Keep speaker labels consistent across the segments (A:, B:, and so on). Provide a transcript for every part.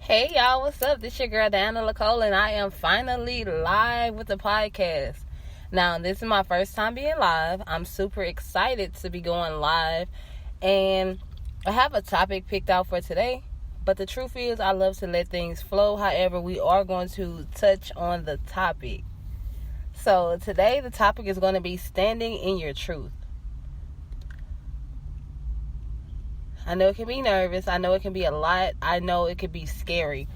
A: Hey y'all, what's up? This your girl Diana Nicole, and I am finally live with the podcast. Now, this is my first time being live. I'm super excited to be going live, and I have a topic picked out for today. But the truth is, I love to let things flow. However, we are going to touch on the topic. So today, the topic is going to be standing in your truth. I know it can be nervous. I know it can be a lot. I know it can be scary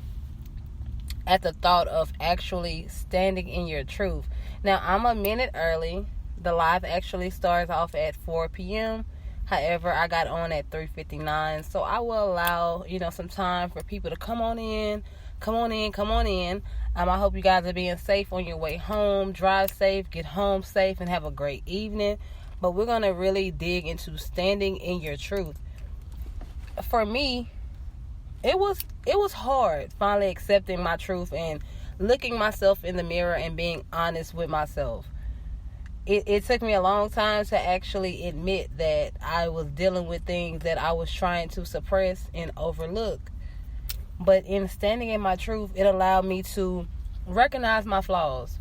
A: at the thought of actually standing in your truth. Now, I'm a minute early. The live actually starts off at 4 p.m. However, I got on at 3:59. So I will allow, some time for people to come on in. I hope you guys are being safe on your way home. Drive safe, get home safe, and have a great evening. But we're going to really dig into standing in your truth. For me, it was hard finally accepting my truth and looking myself in the mirror and being honest with myself. It took me a long time to actually admit that I was dealing with things that I was trying to suppress and overlook. But in standing in my truth, it allowed me to recognize my flaws.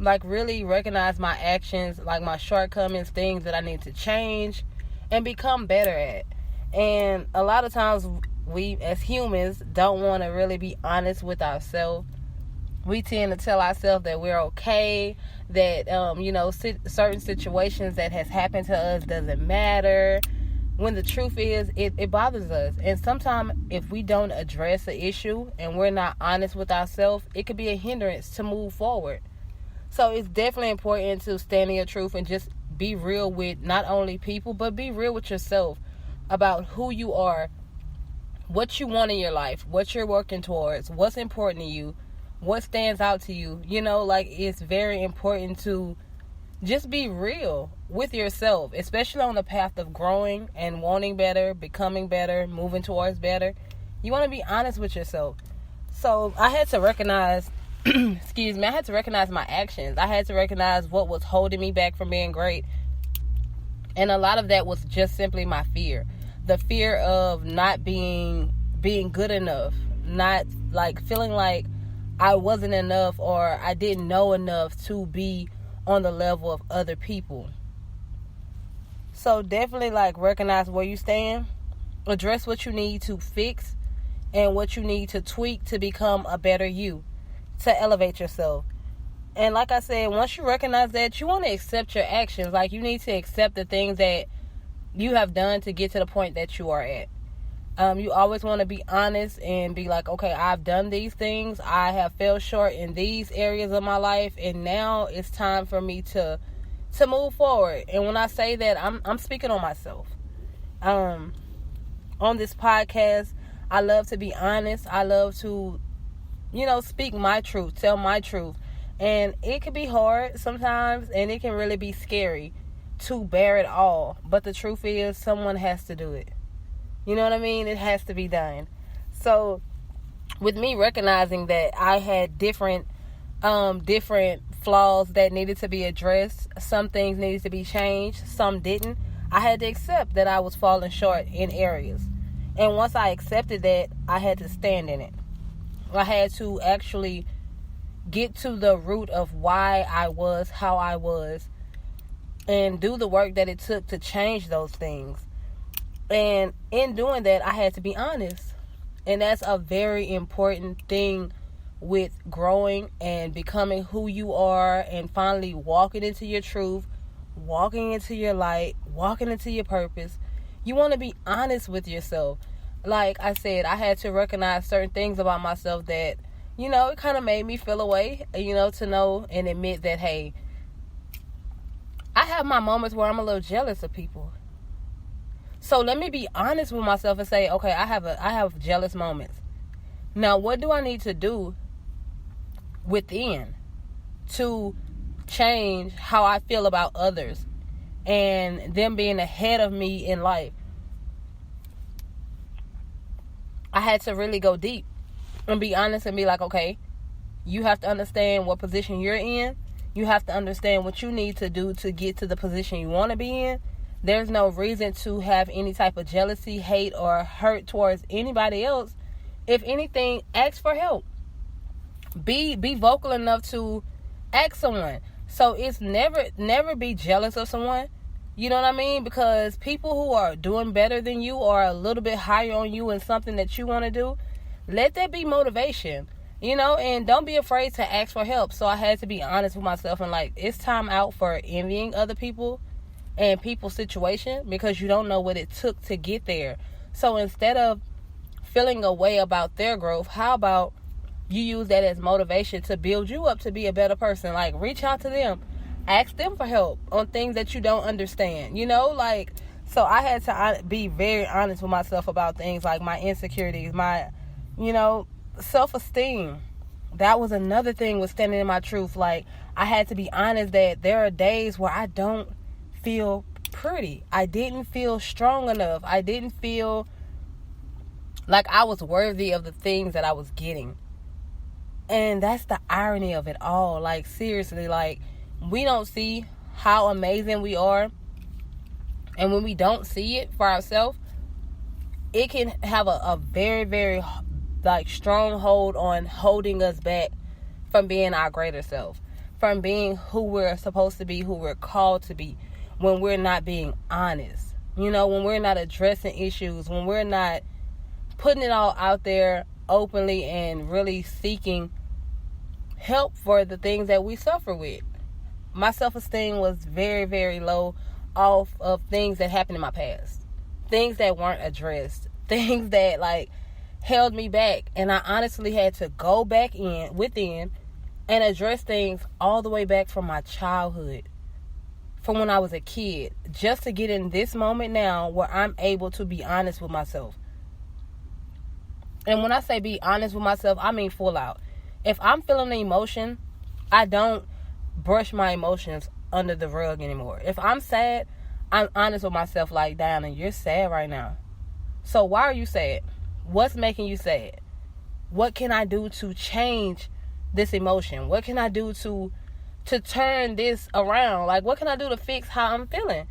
A: Like really recognize my actions, like my shortcomings, things that I need to change and become better at. And a lot of times we as humans don't want to really be honest with ourselves. We tend to tell ourselves that we're okay, that certain situations that has happened to us doesn't matter, when the truth is it bothers us. And sometimes if we don't address the issue and we're not honest with ourselves, it could be a hindrance to move forward. So it's definitely important to stand in your truth and just be real with not only people, but be real with yourself about who you are, what you want in your life, what you're working towards, what's important to you, what stands out to you. It's very important to just be real with yourself, especially on the path of growing and wanting better, becoming better, moving towards better. You want to be honest with yourself. So I had to recognize, I had to recognize my actions. I had to recognize what was holding me back from being great. And a lot of that was just simply my fear. The fear of not being good enough, not feeling like I wasn't enough or I didn't know enough to be on the level of other people. So definitely recognize where you stand, address what you need to fix and what you need to tweak to become a better you, to elevate yourself. And like I said, once you recognize that, you want to accept your actions. You need to accept the things that you have done to get to the point that you are at. You always want to be honest and be like, okay, I've done these things. I have fell short in these areas of my life. And now it's time for me to move forward. And when I say that, I'm speaking on myself. On this podcast, I love to be honest. I love to, speak my truth, tell my truth. And it can be hard sometimes, and it can really be scary to bear it all. But the truth is, someone has to do it. You know what I mean? It has to be done. So, with me recognizing that I had different flaws that needed to be addressed, some things needed to be changed, some didn't. I had to accept that I was falling short in areas. And once I accepted that, I had to stand in it. I had to actually get to the root of why I was how I was and do the work that it took to change those things. And in doing that, I had to be honest. And that's a very important thing with growing and becoming who you are and finally walking into your truth, walking into your light, walking into your purpose. You want to be honest with yourself. Like I said, I had to recognize certain things about myself that it kind of made me feel away, to know and admit that, hey, I have my moments where I'm a little jealous of people. So let me be honest with myself and say, okay, I have jealous moments. Now, what do I need to do within to change how I feel about others and them being ahead of me in life? I had to really go deep and be honest and be like, okay, you have to understand what position you're in. You have to understand what you need to do to get to the position you want to be in. There's no reason to have any type of jealousy, hate, or hurt towards anybody else If anything, ask for help. Be vocal enough to ask someone. So it's never be jealous of someone. You know what I mean? Because people who are doing better than you or a little bit higher on you in something that you want to do, let that be motivation. And don't be afraid to ask for help. So I had to be honest with myself and like, it's time out for envying other people and people's situation, because you don't know what it took to get there. So instead of feeling a way about their growth, how about you use that as motivation to build you up to be a better person? Like, reach out to them, ask them for help on things that you don't understand. So I had to be very honest with myself about things like my insecurities, my self-esteem. That was another thing with standing in my truth. Like, I had to be honest that there are days where I don't feel pretty. I didn't feel strong enough. I didn't feel like I was worthy of the things that I was getting. And that's the irony of it all. Like, seriously, like, we don't see how amazing we are. And when we don't see it for ourselves, it can have a very, very strong hold on holding us back from being our greater self, from being who we're supposed to be, who we're called to be, when we're not being honest, when we're not addressing issues, when we're not putting it all out there openly and really seeking help for the things that we suffer with. My self-esteem was very, very low off of things that happened in my past, things that weren't addressed, things that held me back. And I honestly had to go back within and address things all the way back from my childhood, from when I was a kid, just to get in this moment now where I'm able to be honest with myself. And when I say be honest with myself, I mean full out. If I'm feeling an emotion, I don't brush my emotions under the rug anymore. If I'm sad, I'm honest with myself, like, Diana, you're sad right now. So why are you sad? What's making you sad? What can I do to change this emotion? What can I do to turn this around? Like, what can I do to fix how I'm feeling?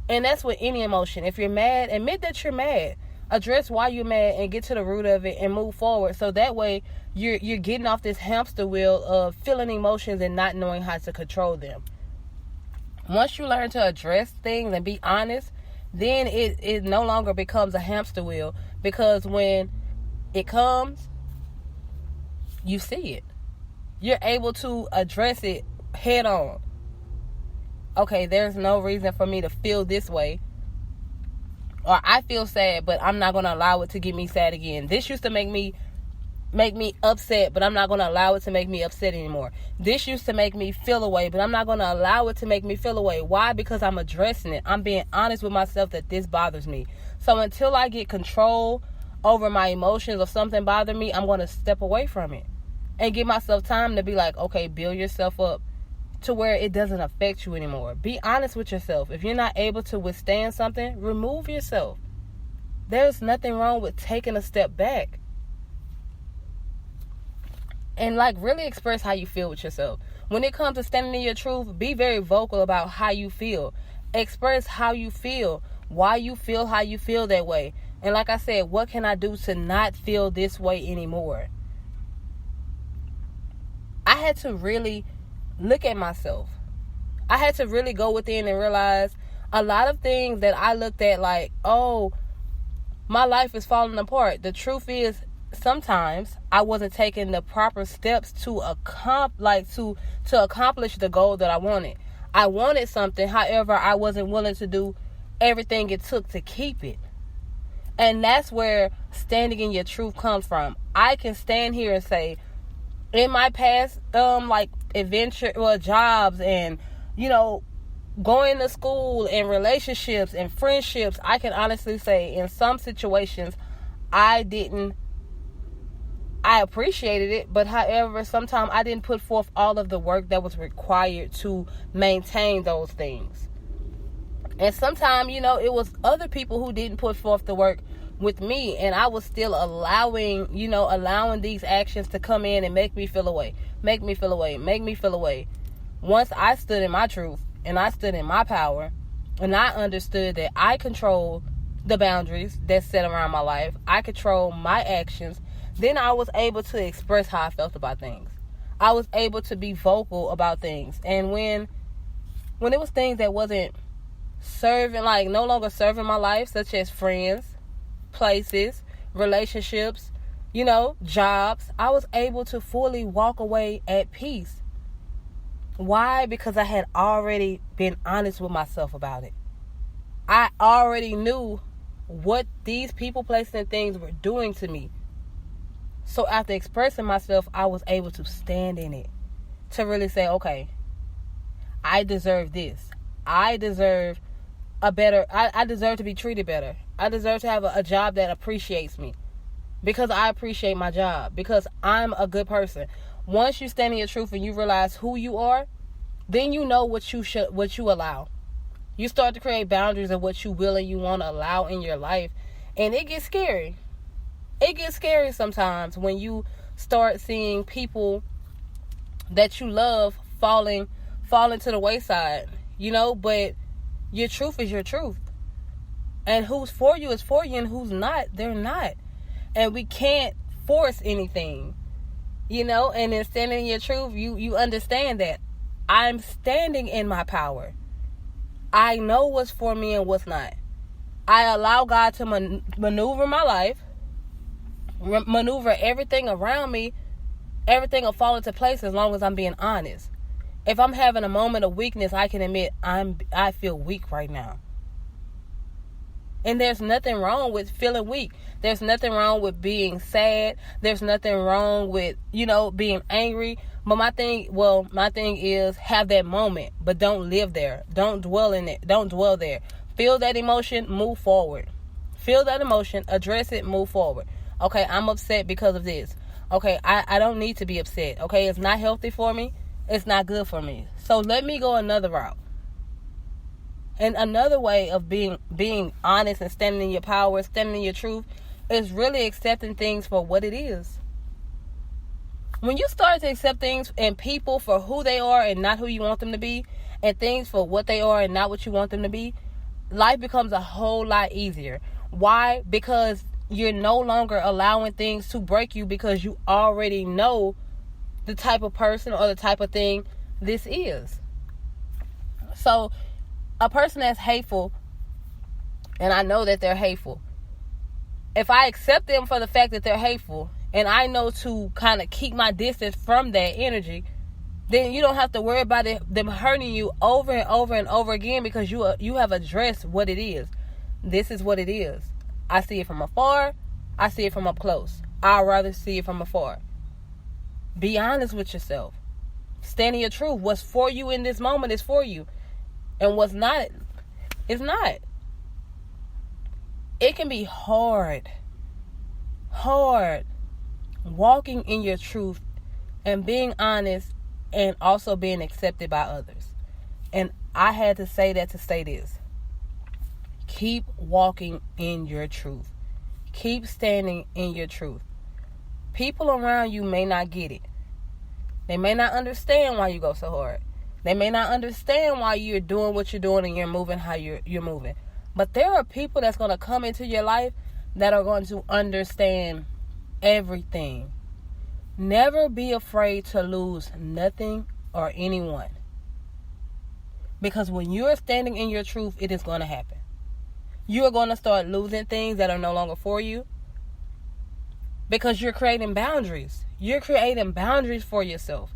A: And that's with any emotion. If you're mad, admit that you're mad. Address why you're mad and get to the root of it and move forward. So that way you're getting off this hamster wheel of feeling emotions and not knowing how to control them. Once you learn to address things and be honest, then it no longer becomes a hamster wheel, because when it comes, you see it. You're able to address it head on. Okay, there's no reason for me to feel this way. Or I feel sad, but I'm not going to allow it to get me sad again. This used to make me upset, but I'm not going to allow it to make me upset anymore. This used to make me feel away, but I'm not going to allow it to make me feel away. Why? Because I'm addressing it. I'm being honest with myself that this bothers me. So until I get control over my emotions, or something bother me, I'm going to step away from it and give myself time to be like, okay, build yourself up to where it doesn't affect you anymore. Be honest with yourself. If you're not able to withstand something, remove yourself. There's nothing wrong with taking a step back. And really express how you feel with yourself. When it comes to standing in your truth, be very vocal about how you feel. Express how you feel, why you feel how you feel that way. And like I said, what can I do to not feel this way anymore? I had to really look at myself. I had to really go within and realize a lot of things that I looked at like, oh, my life is falling apart. The truth is, sometimes I wasn't taking the proper steps to accomplish the goal that I wanted. I wanted something, however, I wasn't willing to do everything it took to keep it. And that's where standing in your truth comes from. I can stand here and say, in my past, jobs and, going to school and relationships and friendships, I can honestly say in some situations, I appreciated it, but however, sometimes I didn't put forth all of the work that was required to maintain those things. And sometimes, it was other people who didn't put forth the work with me, and I was still allowing these actions to come in and make me feel away. Once I stood in my truth and I stood in my power and I understood that I control the boundaries that's set around my life, I control my actions, then I was able to express how I felt about things. I was able to be vocal about things. And when it was things that wasn't serving, like no longer serving my life, such as friends, places, relationships, jobs, I was able to fully walk away at peace. Why? Because I had already been honest with myself about it. I already knew what these people, places, and things were doing to me. So after expressing myself, I was able to stand in it. To really say, okay, I deserve this. I deserve I deserve to be treated better. I deserve to have a job that appreciates me. Because I appreciate my job. Because I'm a good person. Once you stand in your truth and you realize who you are, then you know what you allow. You start to create boundaries of what you will and you want to allow in your life. And it gets scary. It gets scary sometimes when you start seeing people that you love falling to the wayside, but your truth is your truth. And who's for you is for you, and who's not, they're not. And we can't force anything, and in standing in your truth, you understand that I'm standing in my power. I know what's for me and what's not. I allow God to maneuver my life, maneuver everything around me. Everything will fall into place as long as I'm being honest. If I'm having a moment of weakness, I can admit I feel weak right now. And there's nothing wrong with feeling weak. There's nothing wrong with being sad. There's nothing wrong with, being angry. But my thing is have that moment, but don't live there. Don't dwell in it. Don't dwell there. Feel that emotion, move forward. Feel that emotion, address it, move forward. Okay, I'm upset because of this. Okay, I don't need to be upset. Okay, it's not healthy for me. It's not good for me. So let me go another route. And another way of being honest and standing in your power, standing in your truth, is really accepting things for what it is. When you start to accept things and people for who they are and not who you want them to be, and things for what they are and not what you want them to be, life becomes a whole lot easier. Why? Because you're no longer allowing things to break you, because you already know the type of person or the type of thing this is. So a person that's hateful, and I know that they're hateful, if I accept them for the fact that they're hateful, and I know to kind of keep my distance from that energy, then you don't have to worry about them hurting you over and over and over again, because you have addressed what it is. This is what it is. I see it from afar. I see it from up close. I'd rather see it from afar. Be honest with yourself. Stand in your truth. What's for you in this moment is for you. And what's not, is not. It can be hard walking in your truth and being honest and also being accepted by others. And I had to say that to say this. Keep walking in your truth. Keep standing in your truth. People around you may not get it. They may not understand why you go so hard. They may not understand why you're doing what you're doing and you're moving how you're moving. But there are people that's going to come into your life that are going to understand everything. Never be afraid to lose nothing or anyone. Because when you're standing in your truth, it is going to happen. You are going to start losing things that are no longer for you. Because you're creating boundaries. You're creating boundaries for yourself.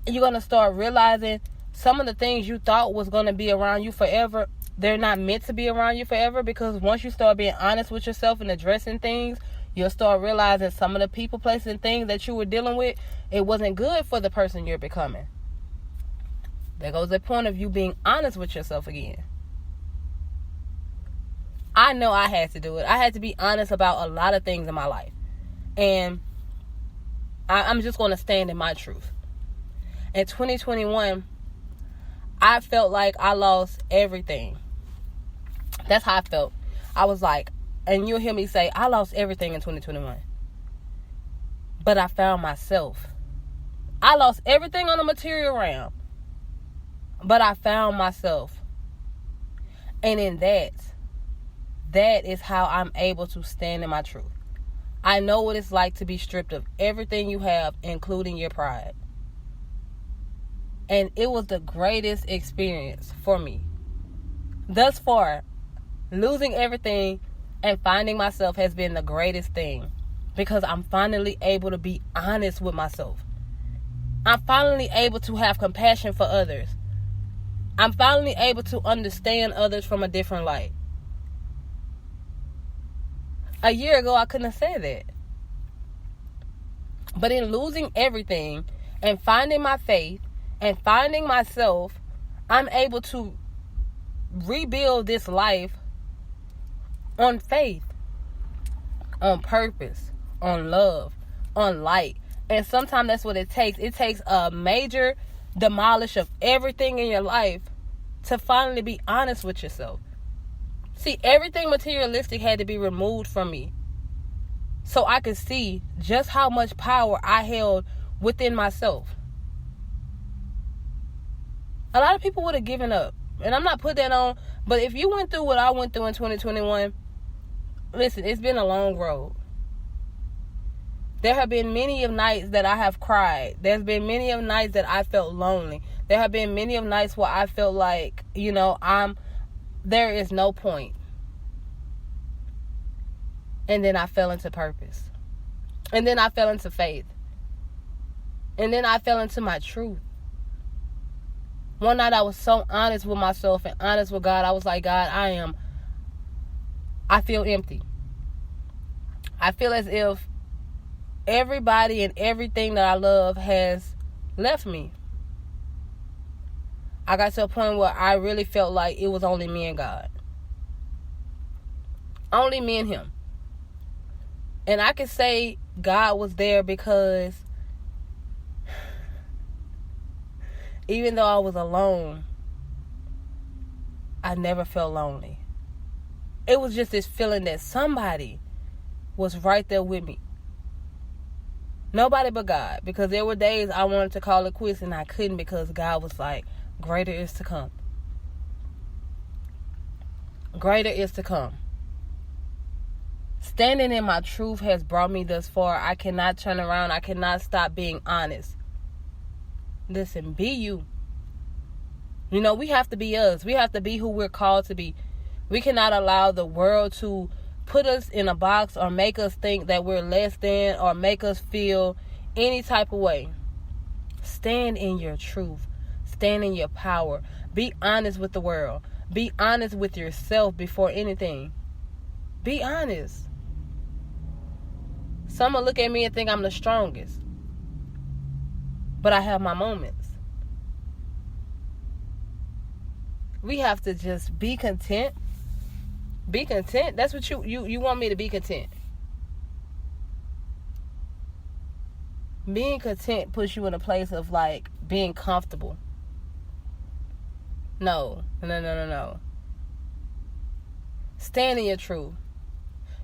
A: You're going to start realizing some of the things you thought was going to be around you forever, they're not meant to be around you forever. Because once you start being honest with yourself and addressing things, you'll start realizing some of the people, places, and things that you were dealing with, it wasn't good for the person you're becoming. There goes the point of you being honest with yourself again. I know I had to do it. I had to be honest about a lot of things in my life. And I'm just going to stand in my truth. In 2021, I felt like I lost everything. That's how I felt. I was like, and you'll hear me say, I lost everything in 2021. But I found myself. I lost everything on the material realm. But I found myself. And in that is how I'm able to stand in my truth. I know what it's like to be stripped of everything you have, including your pride. And it was the greatest experience for me. Thus far, losing everything and finding myself has been the greatest thing, because I'm finally able to be honest with myself. I'm finally able to have compassion for others. I'm finally able to understand others from a different light. A year ago, I couldn't have said that. But in losing everything and finding my faith and finding myself, I'm able to rebuild this life on faith, on purpose, on love, on light. And sometimes that's what it takes. It takes a major demolish of everything in your life to finally be honest with yourself. See, everything materialistic had to be removed from me so I could see just how much power I held within myself. A lot of people would have given up. And I'm not putting that on, but if you went through what I went through in 2021, listen, it's been a long road. There have been many of nights that I have cried. There's been many of nights that I felt lonely. There have been many of nights where I felt like, there is no point. And then I fell into purpose. And then I fell into faith. And then I fell into my truth. One night I was so honest with myself and honest with God. I was like, God, I feel empty. I feel as if everybody and everything that I love has left me. I got to a point where I really felt like it was only me and God. Only me and Him. And I can say God was there because even though I was alone, I never felt lonely. It was just this feeling that somebody was right there with me. Nobody but God. Because there were days I wanted to call it quits and I couldn't, because God was like, greater is to come. Greater is to come. Standing in my truth has brought me thus far. I cannot turn around. I cannot stop being honest. Listen, be you. We have to be us. We have to be who we're called to be. We cannot allow the world to put us in a box or make us think that we're less than or make us feel any type of way. Stand in your truth. Stand in your power. Be honest with the world. Be honest with yourself before anything. Be honest. Some will look at me and think I'm the strongest. But I have my moments. We have to just be content. Be content. That's what you want me to be content. Being content puts you in a place of like being comfortable. No. Stand in your truth.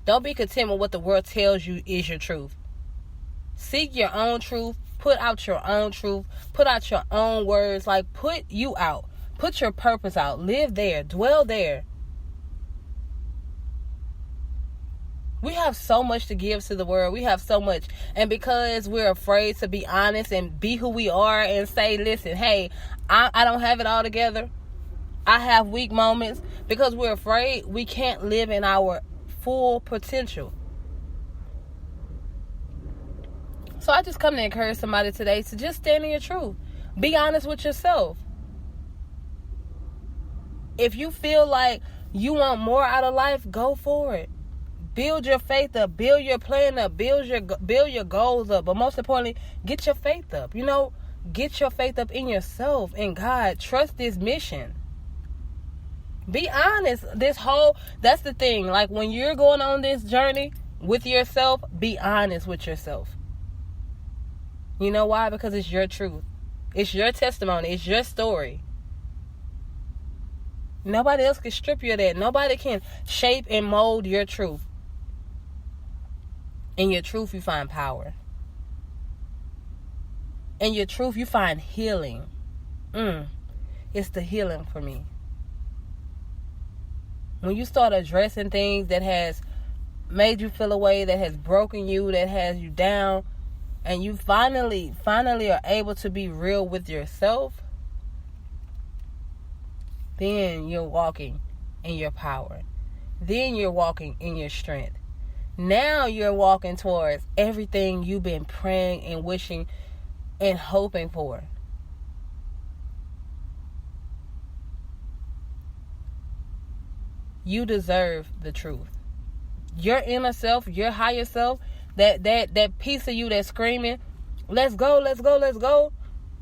A: Don't be content with what the world tells you is your truth. Seek your own truth. Put out your own truth. Put out your own words. Like, put you out. Put your purpose out. Live there. Dwell there. We have so much to give to the world. We have so much. And because we're afraid to be honest and be who we are and say, listen, hey, I don't have it all together. I have weak moments. Because we're afraid we can't live in our full potential. So I just come to encourage somebody today to just stand in your truth. Be honest with yourself. If you feel like you want more out of life, go for it. Build your faith up. Build your plan up. Build your goals up. But most importantly, get your faith up. Get your faith up in yourself, in God. Trust this mission. Be honest. That's the thing. Like, when you're going on this journey with yourself, be honest with yourself. You know why? Because it's your truth. It's your testimony. It's your story. Nobody else can strip you of that. Nobody can shape and mold your truth. In your truth, you find power. In your truth, you find healing. It's the healing for me. When you start addressing things that has made you feel a way, that has broken you, that has you down, and you finally are able to be real with yourself, then you're walking in your power. Then you're walking in your strength. Now you're walking towards everything you've been praying and wishing and hoping for. You deserve the truth. Your inner self, your higher self, that piece of you that's screaming, let's go, let's go, let's go.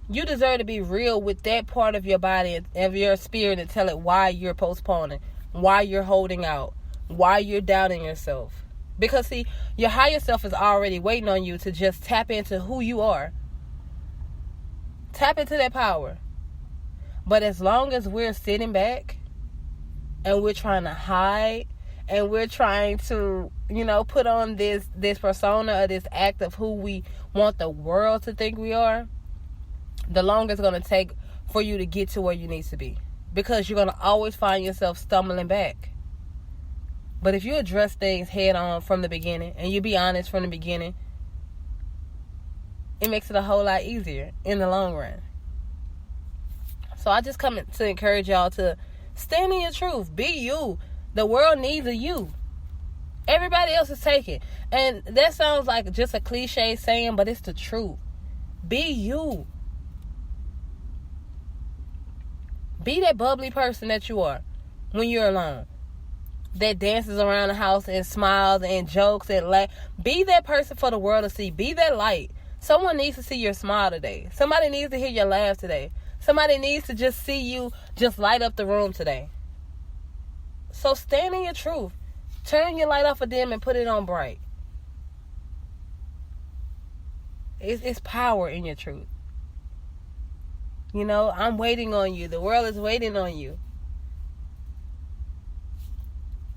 A: You deserve to be real with that part of your body, of your spirit, and tell it why you're postponing, why you're holding out, why you're doubting yourself. Because see, your higher self is already waiting on you to just tap into who you are. Tap into that power. But as long as we're sitting back and we're trying to hide and we're trying to, put on this persona or this act of who we want the world to think we are, the longer it's going to take for you to get to where you need to be. Because you're going to always find yourself stumbling back. But if you address things head on from the beginning, and you be honest from the beginning, it makes it a whole lot easier in the long run. So I just come to encourage y'all to stand in your truth. Be you. The world needs a you. Everybody else is taken. And that sounds like just a cliche saying, but it's the truth. Be you. Be that bubbly person that you are when you're alone. That dances around the house and smiles and jokes and laughs. Be that person for the world to see. Be that light. Someone needs to see your smile today. Somebody needs to hear your laugh today. Somebody needs to just see you just light up the room today. So stand in your truth. Turn your light off a dim and put it on bright. It's power in your truth. I'm waiting on you. The world is waiting on you.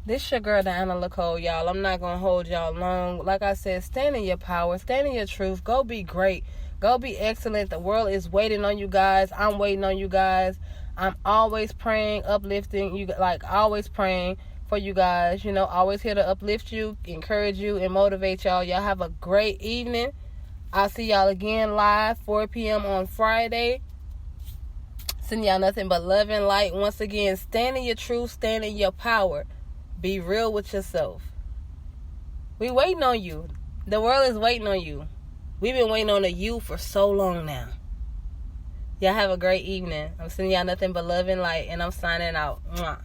A: This your girl, Diana Nicole, y'all. I'm not going to hold y'all long. Like I said, stand in your power. Stand in your truth. Go be great. Go be excellent. The world is waiting on you guys. I'm waiting on you guys. I'm always praying, uplifting you, always praying for you guys. Always here to uplift you, encourage you, and motivate y'all. Y'all have a great evening. I'll see y'all again live 4 p.m. on Friday. Sending y'all nothing but love and light. Once again, stand in your truth. Stand in your power. Be real with yourself. We waiting on you. The world is waiting on you. We've been waiting on you for so long now. Y'all have a great evening. I'm sending y'all nothing but love and light, and I'm signing out. Mwah.